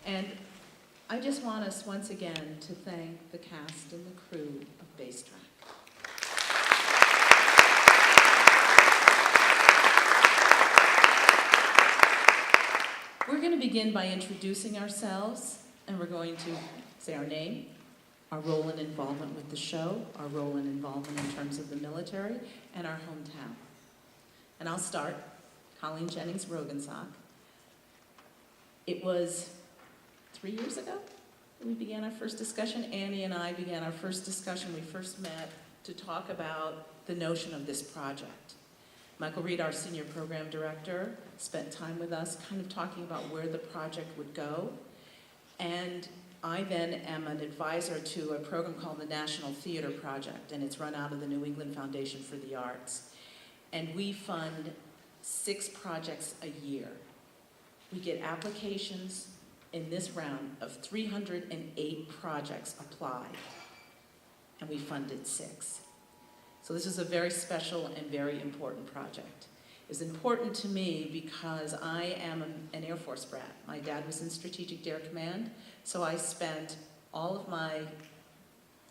And I just want us once again to thank the cast and the crew of Basetrack. We're going to begin by introducing ourselves, and we're going to say our name, our role and involvement with the show, our role and involvement in terms of the military, and our hometown. And I'll start. Colleen Jennings Rogensock. It was 3 years ago that we began our first discussion. Annie and I began our first discussion. We first met to talk about the notion of this project. Michael Reed, our senior program director, spent time with us kind of talking about where the project would go. And I then am an advisor to a program called the National Theater Project, and it's run out of the New England Foundation for the Arts. And we fund 6 projects a year. We get applications in this round of 308 projects applied, and we funded 6. So this is a very special and very important project. It's important to me because I am an Air Force brat. My dad was in Strategic Dare Command, so I spent all of my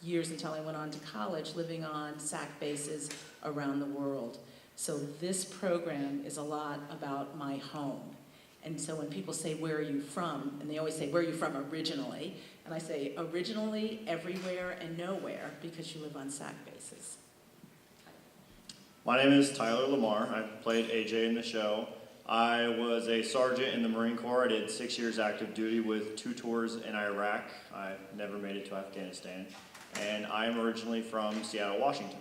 years until I went on to college living on SAC bases around the world. So this program is a lot about my home. And so when people say, where are you from? And they always say, where are you from originally? And I say, originally, everywhere and nowhere, because you live on SAC bases. My name is Tyler Lamar. I played AJ in the show. I was a sergeant in the Marine Corps. I did 6 years active duty with 2 tours in Iraq. I never made it to Afghanistan. And I am originally from Seattle, Washington.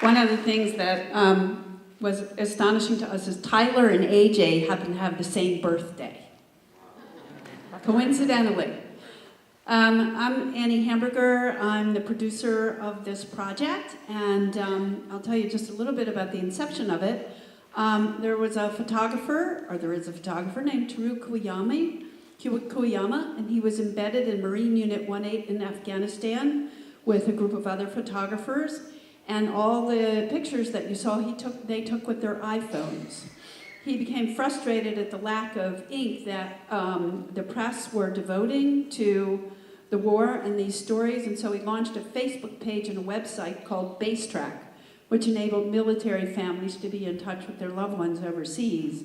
One of the things that was astonishing to us is Tyler and AJ happen to have the same birthday. Coincidentally. I'm Annie Hamburger. I'm the producer of this project, and I'll tell you just a little bit about the inception of it. There is a photographer named Teru Kuyama, and he was embedded in Marine Unit 18 in Afghanistan with a group of other photographers, and all the pictures that you saw they took with their iPhones. He became frustrated at the lack of ink that the press were devoting to the war and these stories, and so he launched a Facebook page and a website called Basetrack, which enabled military families to be in touch with their loved ones overseas.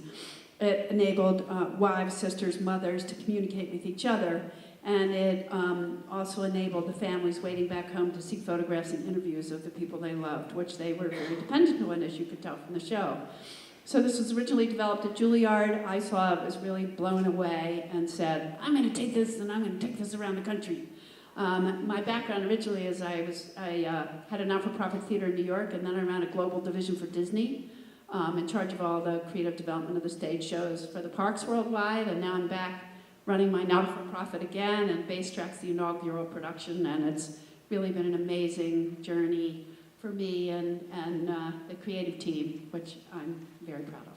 It enabled wives, sisters, mothers to communicate with each other, and it also enabled the families waiting back home to see photographs and interviews of the people they loved, which they were very dependent on, as you could tell from the show. So this was originally developed at Juilliard. I saw it, was really blown away, and said, I'm going to take this, and I'm going to take this around the country. My background originally is I had a not-for-profit theater in New York, and then I ran a global division for Disney, in charge of all the creative development of the stage shows for the parks worldwide, and now I'm back running my not-for-profit again, and Basetrack's the inaugural production, and it's really been an amazing journey for me and the creative team, which I'm very proud of.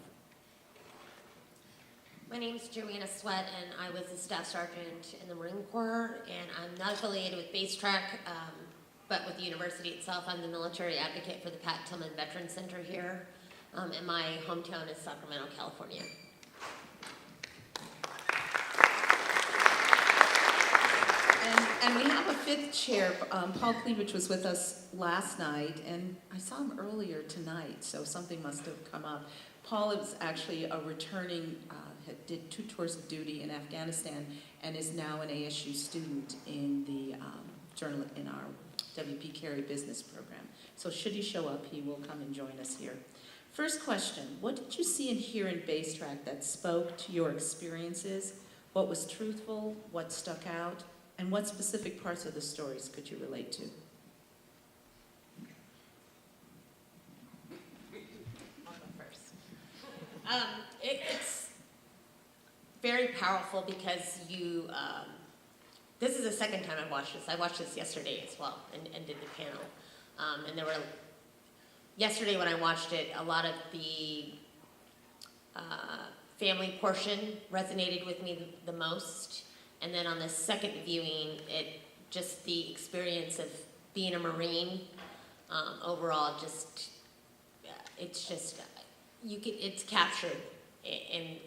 My name is Joanna Sweat, and I was a staff sergeant in the Marine Corps, and I'm not affiliated with Basetrack, but with the university itself. I'm the military advocate for the Pat Tillman Veterans Center here, and my hometown is Sacramento, California. And we have a 5th chair. Paul Cleavage was with us last night, and I saw him earlier tonight, so something must have come up. Paul is actually a returning, did 2 tours of duty in Afghanistan, and is now an ASU student in the in our W.P. Carey business program. So should he show up, he will come and join us here. First question, what did you see and hear in Basetrack that spoke to your experiences? What was truthful? What stuck out? And what specific parts of the stories could you relate to? I'll go first. It's very powerful because this is the second time I've watched this. I watched this yesterday as well and did the panel. And there were, yesterday when I watched it, a lot of the family portion resonated with me the most. And then on the second viewing, just the experience of being a Marine, overall, it's captured in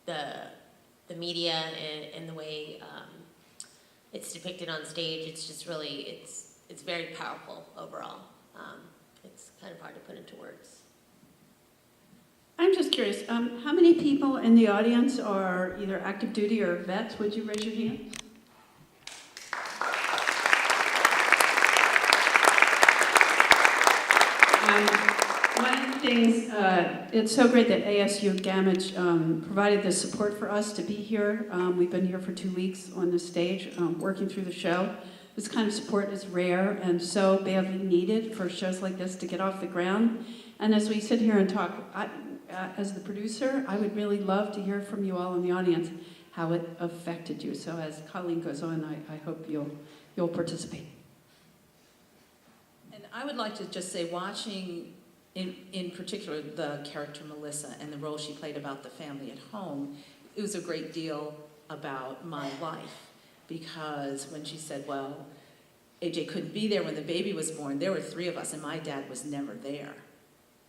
the media and the way it's depicted on stage. It's just really, it's very powerful overall. It's kind of hard to put into words. I'm just curious, how many people in the audience are either active duty or vets? Would you raise your hand? One of the things, it's so great that ASU Gamage provided the support for us to be here. We've been here for 2 weeks on the stage, working through the show. This kind of support is rare and so badly needed for shows like this to get off the ground. And as we sit here and talk, as the producer, I would really love to hear from you all in the audience how it affected you. So as Colleen goes on, I hope you'll participate. And I would like to just say, watching in particular the character Melissa and the role she played about the family at home, it was a great deal about my life. Because when she said, well, AJ couldn't be there when the baby was born, there were 3 of us and my dad was never there.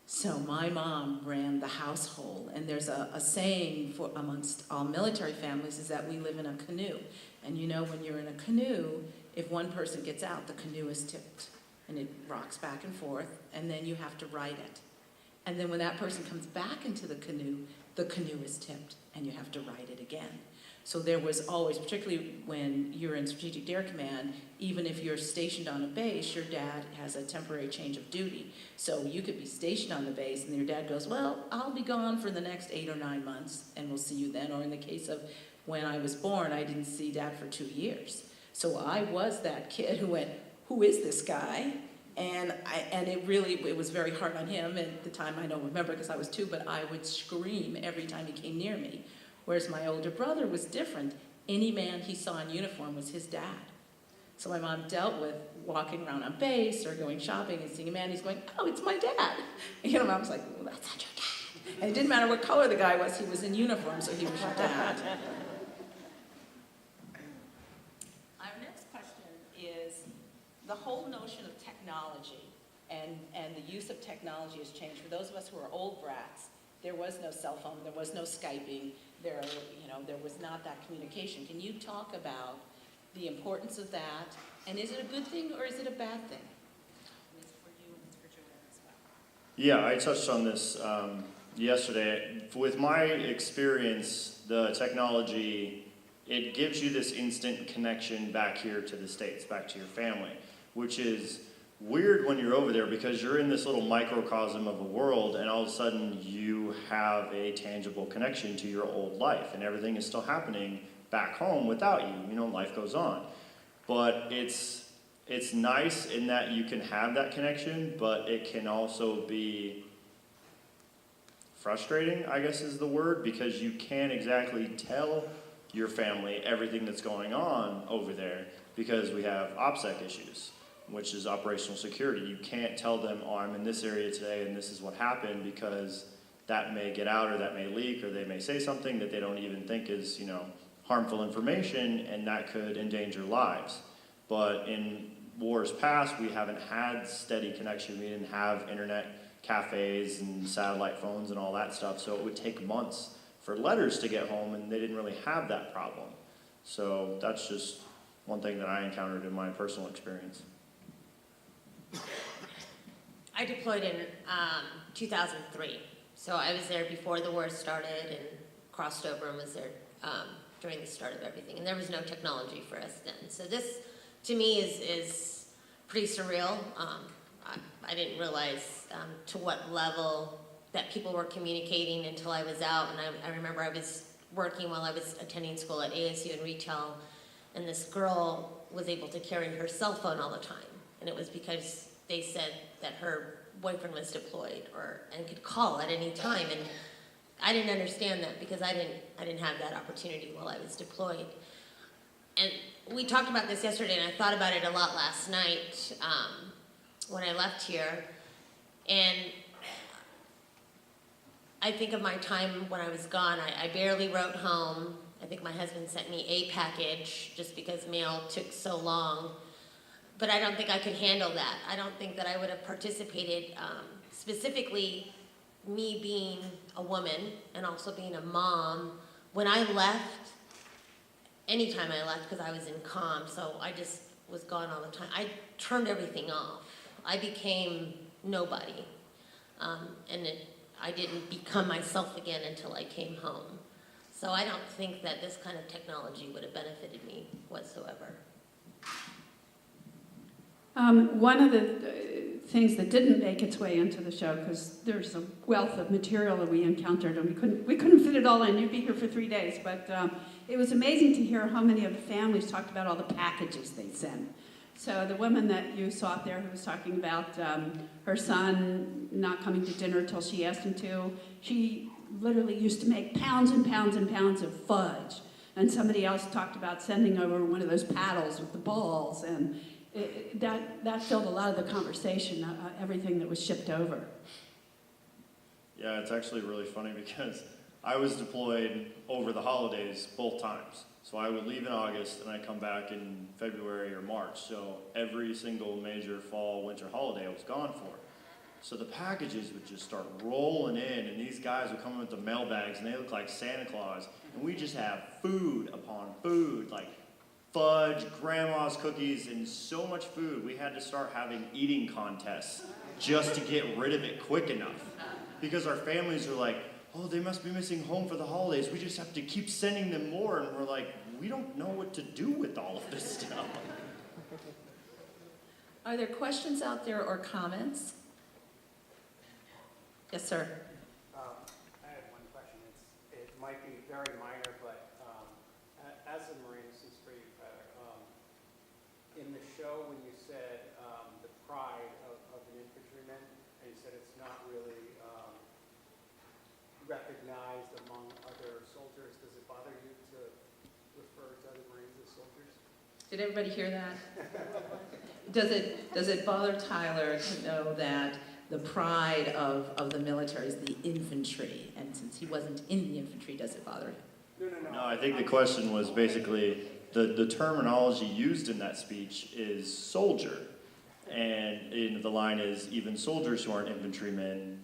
So my mom ran the household, and there's a saying amongst all military families is that we live in a canoe. And you know, when you're in a canoe, if one person gets out, the canoe is tipped, and it rocks back and forth, and then you have to right it. And then when that person comes back into the canoe is tipped, and you have to right it again. So there was always, particularly when you're in Strategic Dare Command, even if you're stationed on a base, your dad has a temporary change of duty. So you could be stationed on the base and your dad goes, well, I'll be gone for the next 8 or 9 months and we'll see you then. Or in the case of when I was born, I didn't see dad for 2 years. So I was that kid who went, who is this guy? And it was very hard on him. And at the time, I don't remember because I was 2, but I would scream every time he came near me. Whereas my older brother was different. Any man he saw in uniform was his dad. So my mom dealt with walking around on base or going shopping and seeing a man, he's going, oh, it's my dad. And I was like, well, that's not your dad. And it didn't matter what color the guy was, he was in uniform, so he was your dad. Our next question is the whole notion of technology and the use of technology has changed. For those of us who are old brats, there was no cell phone, there was no Skyping, there was not that communication. Can you talk about the importance of that, and is it a good thing or is it a bad thing? And it's for you and it's for Joanne as well. Yeah, I touched on this yesterday. With my experience, the technology, it gives you this instant connection back here to the States, back to your family, which is weird when you're over there because you're in this little microcosm of a world and all of a sudden you have a tangible connection to your old life and everything is still happening back home without you. Life goes on. But it's nice in that you can have that connection, but it can also be frustrating, I guess is the word, because you can't exactly tell your family everything that's going on over there because we have OPSEC issues, which is operational security. You can't tell them, oh, I'm in this area today and this is what happened, because that may get out or that may leak or they may say something that they don't even think is, harmful information, and that could endanger lives. But in wars past, we haven't had steady connection. We didn't have internet cafes and satellite phones and all that stuff, so it would take months for letters to get home, and they didn't really have that problem. So that's just one thing that I encountered in my personal experience. I deployed in 2003, so I was there before the war started and crossed over and was there during the start of everything, and there was no technology for us then. So this, to me, is pretty surreal. I didn't realize to what level that people were communicating until I was out, and I remember I was working while I was attending school at ASU in retail, and this girl was able to carry her cell phone all the time, and it was because they said that her boyfriend was deployed and could call at any time, and I didn't understand that because I didn't have that opportunity while I was deployed. And we talked about this yesterday, and I thought about it a lot last night when I left here. And I think of my time when I was gone. I barely wrote home. I think my husband sent me a package just because mail took so long. But I don't think I could handle that. I don't think that I would have participated, specifically me being a woman and also being a mom when I left, anytime I left, because I was in comm, so I just was gone all the time, I turned everything off. I became nobody. I didn't become myself again until I came home. So I don't think that this kind of technology would have benefited me whatsoever. One of the things that didn't make its way into the show, because there's a wealth of material that we encountered, and we couldn't fit it all in. You'd be here for 3 days, but it was amazing to hear how many of the families talked about all the packages they send. So the woman that you saw up there who was talking about her son not coming to dinner till she asked him to, she literally used to make pounds and pounds and pounds of fudge. And somebody else talked about sending over one of those paddles with the balls, and that filled a lot of the conversation, everything that was shipped over. Yeah, it's actually really funny because I was deployed over the holidays both times. So I would leave in August and I'd come back in February or March. So every single major fall, winter holiday I was gone for. So the packages would just start rolling in, and these guys would come in with the mail bags and they look like Santa Claus. And we just have food upon food, like fudge, grandma's cookies, and so much food. We had to start having eating contests just to get rid of it quick enough. Because our families are like, oh, they must be missing home for the holidays. We just have to keep sending them more. And we're like, we don't know what to do with all of this stuff. Are there questions out there or comments? Yes, sir. I have one question. It might be very minor, but as a Marine, this is for you, Tyler. In the show, when you said the pride of an infantryman, and you said it's not really recognized among other soldiers, does it bother you to refer to other Marines as soldiers? Did everybody hear that? Does it bother Tyler to know that the pride of the military is the infantry, and since he wasn't in the infantry, does it bother him? No, I think the question was basically the terminology used in that speech is soldier. And the line is, even soldiers who aren't infantrymen